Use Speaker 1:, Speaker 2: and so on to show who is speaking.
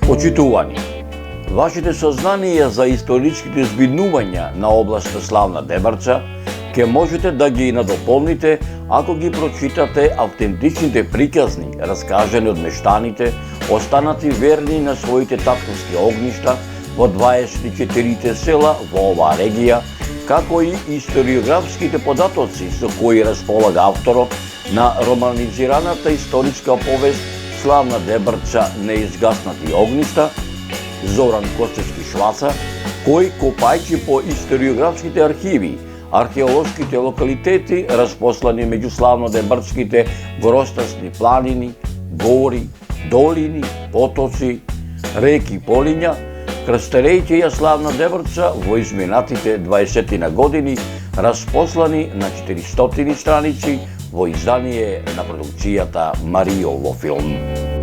Speaker 1: Почитувани, вашите сознанија за историчките збиднувања на областа Славна Дебрча ќе можете да ги надополните ако ги прочитате автентичните приказни раскажани од мештаните, останати верни на своите татковски огништа во 24 села во оваа регија, како и историографските податоци со кои располага авторот на романизираната историчка повест Славна Дебрча неизгаснати огништа, Зоран Костевски Шваца, кој копајќи по историографските архиви, археолошките локалитети распослани меѓу славнодебрчките горостасни планини, гори, долини, потоци, реки, полиња, крстарејќи ја Славна Дебрча во изминатите 20 години, распослани на 400 страници во издание на продукцијата Мариово филм.